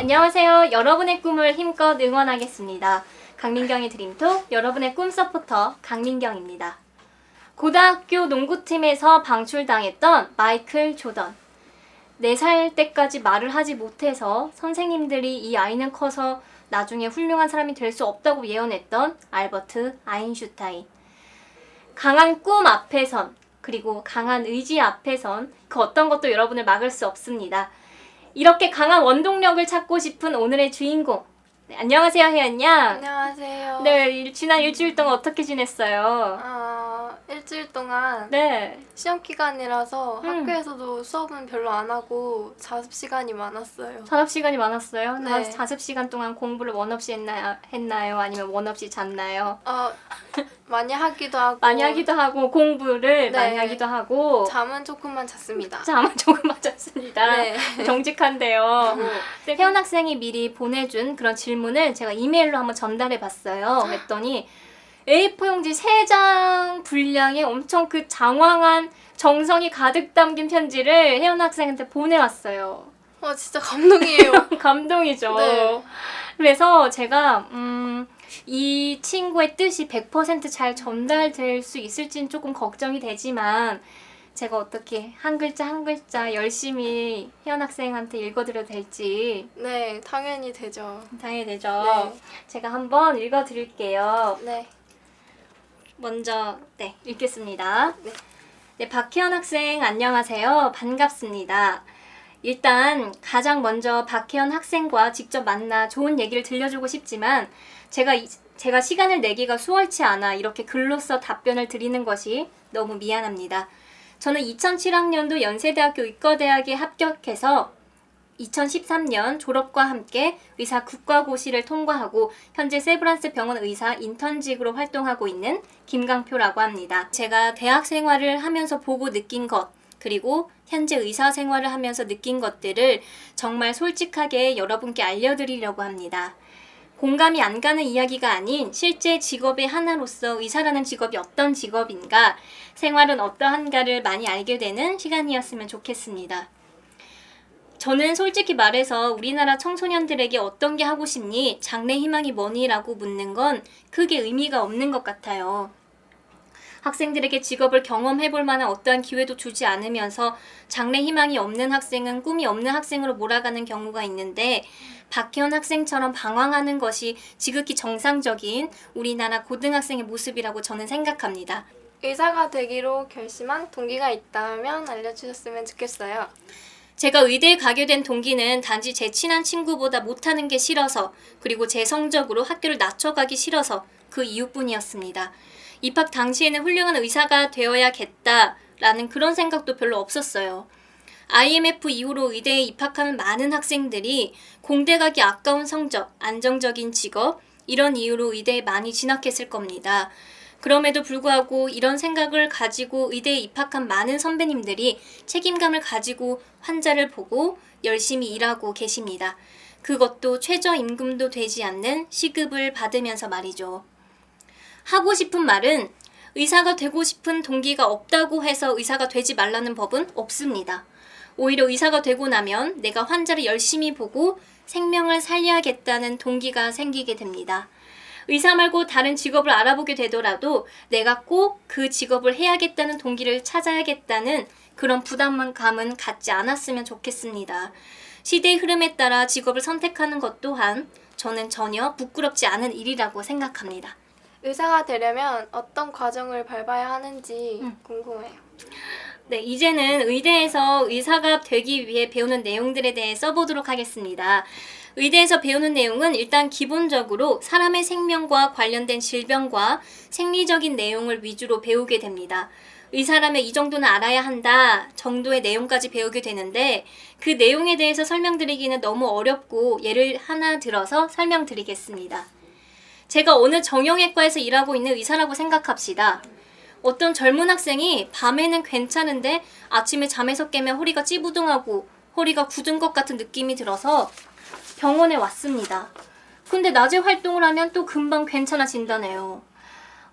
안녕하세요. 여러분의 꿈을 힘껏 응원하겠습니다. 강민경의 드림톡, 여러분의 꿈 서포터 강민경입니다. 고등학교 농구팀에서 방출당했던 마이클 조던. 4살 때까지 말을 하지 못해서 선생님들이 이 아이는 커서 나중에 훌륭한 사람이 될 수 없다고 예언했던 알버트 아인슈타인. 강한 꿈 앞에선, 그리고 강한 의지 앞에선 그 어떤 것도 여러분을 막을 수 없습니다. 이렇게 강한 원동력을 찾고 싶은 오늘의 주인공. 네, 안녕하세요, 혜연 양. 안녕하세요. 네, 지난 일주일 동안 어떻게 지냈어요? 일주일 동안 네. 시험 기간이라서 학교에서도 수업은 별로 안 하고 자습 시간이 많았어요. 자습 시간이 많았어요? 네. 자습 시간 동안 공부를 원 없이 했나요? 아니면 원 없이 잤나요? 많이 하기도 하고 많이 하기도 하고 공부를 네. 많이 하기도 하고 잠은 조금만 잤습니다. 잠은 조금 맞았습니다. 네. 정직한데요. 혜연 학생이 미리 보내준 그런 질문을 제가 이메일로 한번 전달해 봤어요. 그랬더니 A4 용지 3장 분량의 엄청 그 장황한 정성이 가득 담긴 편지를 혜연 학생한테 보내왔어요. 진짜 감동이에요. 감동이죠. 네. 그래서 제가 이 친구의 뜻이 100% 잘 전달될 수 있을지는 조금 걱정이 되지만 제가 어떻게 한 글자 한 글자 열심히 혜연 학생한테 읽어드려도 될지 네, 당연히 되죠. 당연히 되죠. 네. 제가 한번 읽어드릴게요. 네. 먼저 읽겠습니다. 네. 네, 박혜연 학생 안녕하세요. 반갑습니다. 일단 가장 먼저 박혜연 학생과 직접 만나 좋은 얘기를 들려주고 싶지만 제가 시간을 내기가 수월치 않아 이렇게 글로써 답변을 드리는 것이 너무 미안합니다. 저는 2007학년도 연세대학교 의과대학에 합격해서 2013년 졸업과 함께 의사 국가고시를 통과하고 현재 세브란스 병원 의사 인턴직으로 활동하고 있는 김강표라고 합니다. 제가 대학 생활을 하면서 보고 느낀 것, 그리고 현재 의사 생활을 하면서 느낀 것들을 정말 솔직하게 여러분께 알려드리려고 합니다. 공감이 안 가는 이야기가 아닌 실제 직업의 하나로서 의사라는 직업이 어떤 직업인가, 생활은 어떠한가를 많이 알게 되는 시간이었으면 좋겠습니다. 저는 솔직히 말해서 우리나라 청소년들에게 어떤 게 하고 싶니? 장래 희망이 뭐니? 라고 묻는 건 크게 의미가 없는 것 같아요. 학생들에게 직업을 경험해 볼 만한 어떠한 기회도 주지 않으면서 장래 희망이 없는 학생은 꿈이 없는 학생으로 몰아가는 경우가 있는데 박혜연 학생처럼 방황하는 것이 지극히 정상적인 우리나라 고등학생의 모습이라고 저는 생각합니다. 의사가 되기로 결심한 동기가 있다면 알려주셨으면 좋겠어요. 제가 의대에 가게 된 동기는 단지 제 친한 친구보다 못하는 게 싫어서, 그리고 제 성적으로 학교를 낮춰가기 싫어서 그 이유뿐이었습니다. 입학 당시에는 훌륭한 의사가 되어야겠다라는 그런 생각도 별로 없었어요. IMF 이후로 의대에 입학하는 많은 학생들이 공대 가기 아까운 성적, 안정적인 직업, 이런 이유로 의대에 많이 진학했을 겁니다. 그럼에도 불구하고 이런 생각을 가지고 의대에 입학한 많은 선배님들이 책임감을 가지고 환자를 보고 열심히 일하고 계십니다. 그것도 최저임금도 되지 않는 시급을 받으면서 말이죠. 하고 싶은 말은 의사가 되고 싶은 동기가 없다고 해서 의사가 되지 말라는 법은 없습니다. 오히려 의사가 되고 나면 내가 환자를 열심히 보고 생명을 살려야겠다는 동기가 생기게 됩니다. 의사 말고 다른 직업을 알아보게 되더라도 내가 꼭 그 직업을 해야겠다는 동기를 찾아야겠다는 그런 부담감은 갖지 않았으면 좋겠습니다. 시대의 흐름에 따라 직업을 선택하는 것 또한 저는 전혀 부끄럽지 않은 일이라고 생각합니다. 의사가 되려면 어떤 과정을 밟아야 하는지 궁금해요. 네, 이제는 의대에서 의사가 되기 위해 배우는 내용들에 대해 써보도록 하겠습니다. 의대에서 배우는 내용은 일단 기본적으로 사람의 생명과 관련된 질병과 생리적인 내용을 위주로 배우게 됩니다. 의사라면 이 정도는 알아야 한다 정도의 내용까지 배우게 되는데 그 내용에 대해서 설명드리기는 너무 어렵고 예를 하나 들어서 설명드리겠습니다. 제가 어느 정형외과에서 일하고 있는 의사라고 생각합시다. 어떤 젊은 학생이 밤에는 괜찮은데 아침에 잠에서 깨면 허리가 찌부둥하고 허리가 굳은 것 같은 느낌이 들어서 병원에 왔습니다. 근데 낮에 활동을 하면 또 금방 괜찮아진다네요.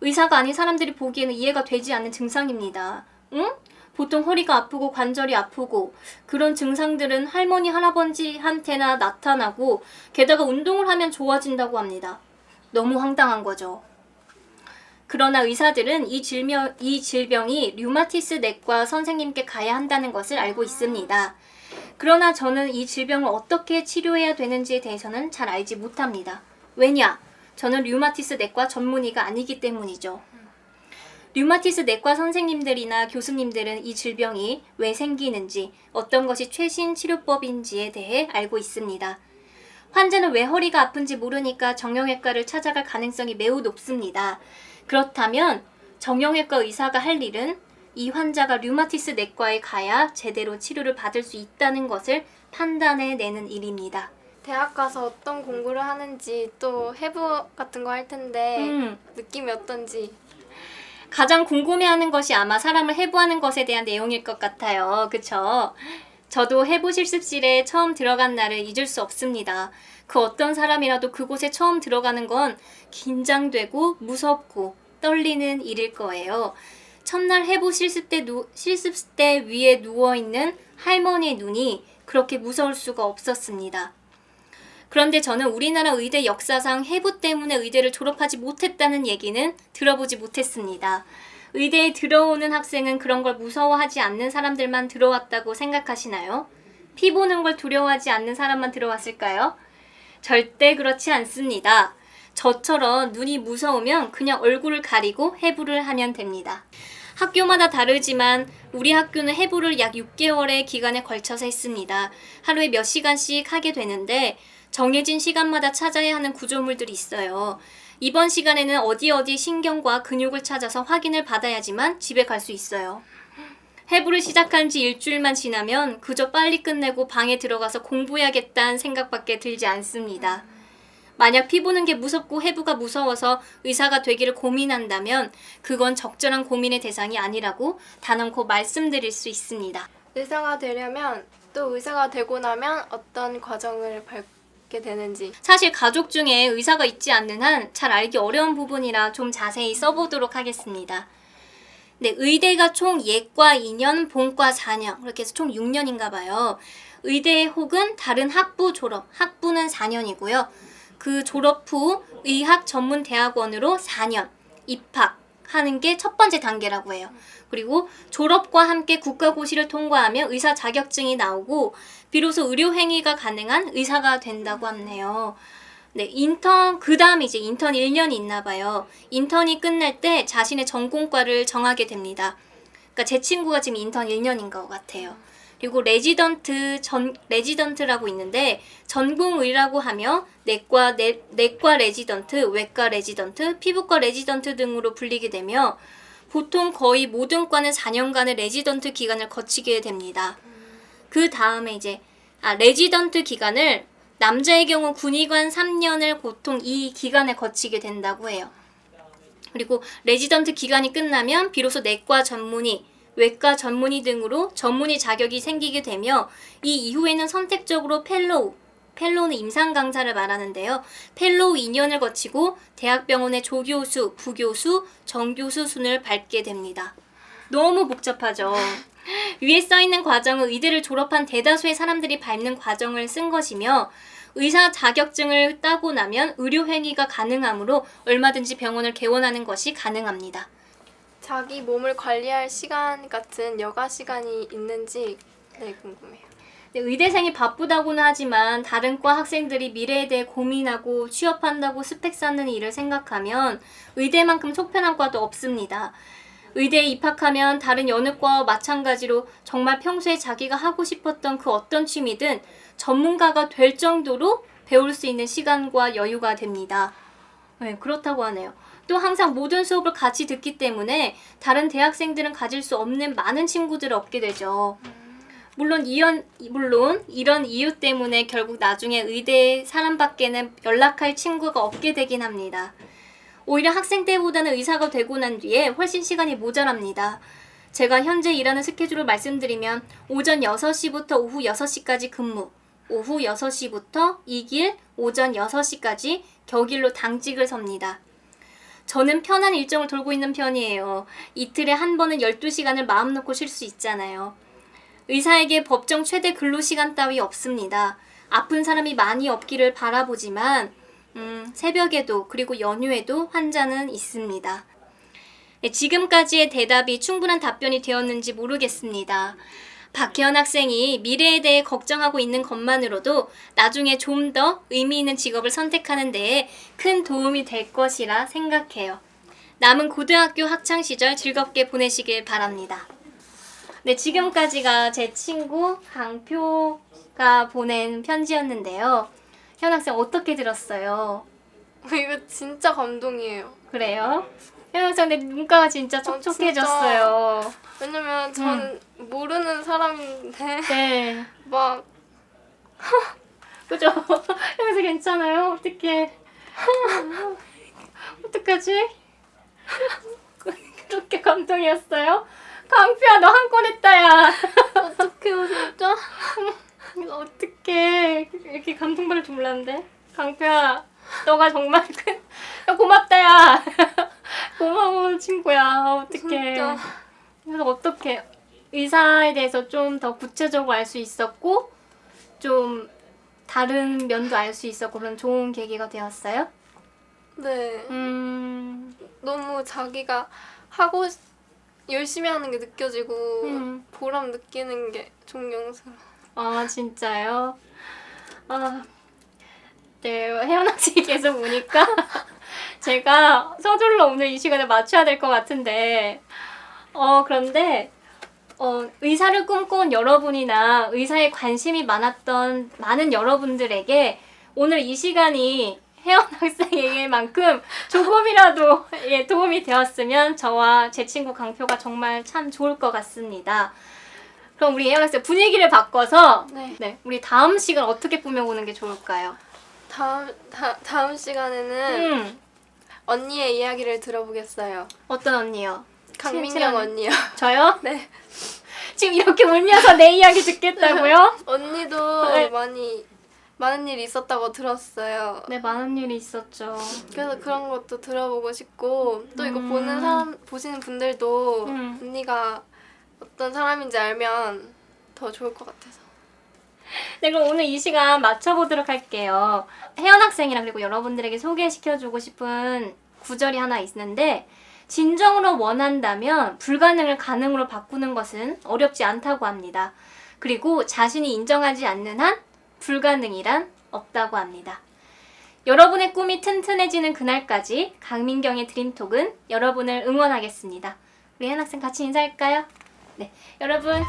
의사가 아닌 사람들이 보기에는 이해가 되지 않는 증상입니다. 응? 보통 허리가 아프고 관절이 아프고 그런 증상들은 할머니, 할아버지한테나 나타나고 게다가 운동을 하면 좋아진다고 합니다. 너무 황당한 거죠. 그러나 의사들은 이 질병이 류마티스 내과 선생님께 가야 한다는 것을 알고 있습니다. 그러나 저는 이 질병을 어떻게 치료해야 되는지에 대해서는 잘 알지 못합니다. 왜냐? 저는 류마티스 내과 전문의가 아니기 때문이죠. 류마티스 내과 선생님들이나 교수님들은 이 질병이 왜 생기는지, 어떤 것이 최신 치료법인지에 대해 알고 있습니다. 환자는 왜 허리가 아픈지 모르니까 정형외과를 찾아갈 가능성이 매우 높습니다. 그렇다면 정형외과 의사가 할 일은 이 환자가 류마티스 내과에 가야 제대로 치료를 받을 수 있다는 것을 판단해내는 일입니다. 대학 가서 어떤 공부를 하는지 또 해부 같은 거 할 텐데 느낌이 어떤지. 가장 궁금해하는 것이 아마 사람을 해부하는 것에 대한 내용일 것 같아요. 그쵸? 저도 해부 실습실에 처음 들어간 날을 잊을 수 없습니다. 그 어떤 사람이라도 그곳에 처음 들어가는 건 긴장되고 무섭고 떨리는 일일 거예요. 첫날 해부 실습 때 위에 누워있는 할머니의 눈이 그렇게 무서울 수가 없었습니다. 그런데 저는 우리나라 의대 역사상 해부 때문에 의대를 졸업하지 못했다는 얘기는 들어보지 못했습니다. 의대에 들어오는 학생은 그런 걸 무서워하지 않는 사람들만 들어왔다고 생각하시나요? 피 보는 걸 두려워하지 않는 사람만 들어왔을까요? 절대 그렇지 않습니다. 저처럼 눈이 무서우면 그냥 얼굴을 가리고 해부를 하면 됩니다. 학교마다 다르지만 우리 학교는 해부를 약 6개월의 기간에 걸쳐서 했습니다. 하루에 몇 시간씩 하게 되는데 정해진 시간마다 찾아야 하는 구조물들이 있어요. 이번 시간에는 어디 신경과 근육을 찾아서 확인을 받아야지만 집에 갈 수 있어요. 해부를 시작한 지 일주일만 지나면 그저 빨리 끝내고 방에 들어가서 공부해야겠다는 생각밖에 들지 않습니다. 만약 피 보는 게 무섭고 해부가 무서워서 의사가 되기를 고민한다면 그건 적절한 고민의 대상이 아니라고 단언코 말씀드릴 수 있습니다. 의사가 되려면 또 의사가 되고 나면 어떤 과정을 밟게 되는지. 사실 가족 중에 의사가 있지 않는 한 잘 알기 어려운 부분이라 좀 자세히 써보도록 하겠습니다. 네, 의대가 총 예과 2년, 본과 4년, 그렇게 해서 총 6년인가 봐요. 의대 혹은 다른 학부 졸업, 학부는 4년이고요. 그 졸업 후 의학 전문 대학원으로 4년 입학하는 게 첫 번째 단계라고 해요. 그리고 졸업과 함께 국가고시를 통과하면 의사 자격증이 나오고 비로소 의료 행위가 가능한 의사가 된다고 하네요. 네, 그 다음에 이제 인턴 1년이 있나 봐요. 인턴이 끝날 때 자신의 전공과를 정하게 됩니다. 그러니까 제 친구가 지금 인턴 1년인 것 같아요. 그리고 레지던트라고 있는데 전공의라고 하며 내과 레지던트, 외과 레지던트, 피부과 레지던트 등으로 불리게 되며 보통 거의 모든 과는 4년간의 레지던트 기간을 거치게 됩니다. 그 다음에 이제 레지던트 기간을 남자의 경우 군의관 3년을 보통 이 기간에 거치게 된다고 해요. 그리고 레지던트 기간이 끝나면 비로소 내과 전문의, 외과 전문의 등으로 전문의 자격이 생기게 되며 이 이후에는 선택적으로 펠로우는 임상 강사를 말하는데요. 펠로우 2년을 거치고 대학병원의 조교수, 부교수, 정교수 순을 밟게 됩니다. 너무 복잡하죠. 위에 써있는 과정은 의대를 졸업한 대다수의 사람들이 밟는 과정을 쓴 것이며 의사 자격증을 따고 나면 의료행위가 가능하므로 얼마든지 병원을 개원하는 것이 가능합니다. 자기 몸을 관리할 시간 같은 여가 시간이 있는지 궁금해요. 네, 의대생이 바쁘다고는 하지만 다른 과 학생들이 미래에 대해 고민하고 취업한다고 스펙 쌓는 일을 생각하면 의대만큼 속편한 과도 없습니다. 의대에 입학하면 다른 여느 과와 마찬가지로 정말 평소에 자기가 하고 싶었던 그 어떤 취미든 전문가가 될 정도로 배울 수 있는 시간과 여유가 됩니다. 네, 그렇다고 하네요. 또 항상 모든 수업을 같이 듣기 때문에 다른 대학생들은 가질 수 없는 많은 친구들을 얻게 되죠. 물론 이런 이유 때문에 결국 나중에 의대 사람밖에는 연락할 친구가 없게 되긴 합니다. 오히려 학생 때보다는 의사가 되고 난 뒤에 훨씬 시간이 모자랍니다. 제가 현재 일하는 스케줄을 말씀드리면 오전 6시부터 오후 6시까지 근무, 오후 6시부터 2길 오전 6시까지 격일로 당직을 섭니다. 저는 편한 일정을 돌고 있는 편이에요. 이틀에 한 번은 12시간을 마음 놓고 쉴 수 있잖아요. 의사에게 법정 최대 근로시간 따위 없습니다. 아픈 사람이 많이 없기를 바라보지만 새벽에도 그리고 연휴에도 환자는 있습니다. 네, 지금까지의 대답이 충분한 답변이 되었는지 모르겠습니다. 박혜연 학생이 미래에 대해 걱정하고 있는 것만으로도 나중에 좀 더 의미 있는 직업을 선택하는 데에 큰 도움이 될 것이라 생각해요. 남은 고등학교 학창시절 즐겁게 보내시길 바랍니다. 네, 지금까지가 제 친구 강표가 보낸 편지였는데요. 혜연 학생 어떻게 들었어요? 이거 진짜 감동이에요. 그래요? 혜연 학생 내 눈가가 진짜 촉촉해졌어요. 왜냐면 저는 모르는 사람인데 네. 막 그죠? 혜연 학생 괜찮아요? 어떡해. 어떡하지? 그렇게 감동이었어요? 강표야 너 한 건 했다 야. 어떡해요 진짜? 이거 어떡해. 이렇게 감동받을 줄 몰랐는데. 강표야 너가 정말 야, 고맙다 야. 고마워 친구야. 어떡해. 진짜. 그래서 어떻게 의사에 대해서 좀 더 구체적으로 알 수 있었고 좀 다른 면도 알 수 있었고 그런 좋은 계기가 되었어요? 네. 음. 너무 자기가 열심히 하는 게 느껴지고 보람 느끼는 게 존경스러워. 아 진짜요? 아, 네 혜연 학생이 계속 오니까 제가 서둘러 오늘 이 시간에 맞춰야 될 것 같은데 그런데 의사를 꿈꿔온 여러분이나 의사에 관심이 많았던 많은 여러분들에게 오늘 이 시간이 혜연 학생에게만큼 조금이라도 예, 도움이 되었으면 저와 제 친구 강표가 정말 참 좋을 것 같습니다. 그럼 우리 혜연 학생 분위기를 바꿔서 네. 우리 다음 시간 어떻게 꾸며보는 게 좋을까요? 다음 시간에는 언니의 이야기를 들어보겠어요. 어떤 언니요? 강민경 언니요. 저요? 네. 지금 이렇게 울면서 내 이야기 듣겠다고요? 언니도 네. 많은 일이 있었다고 들었어요. 네, 많은 일이 있었죠. 그래서 그런 것도 들어보고 싶고 또 이거 보시는 분들도 언니가 어떤 사람인지 알면 더 좋을 것 같아서. 네, 그럼 오늘 이 시간 맞춰보도록 할게요. 혜연 학생이랑 그리고 여러분들에게 소개시켜주고 싶은 구절이 하나 있는데 진정으로 원한다면 불가능을 가능으로 바꾸는 것은 어렵지 않다고 합니다. 그리고 자신이 인정하지 않는 한 불가능이란 없다고 합니다. 여러분의 꿈이 튼튼해지는 그날까지 강민경의 드림톡은 여러분을 응원하겠습니다. 우리 혜연 학생 같이 인사할까요? 네, 여러분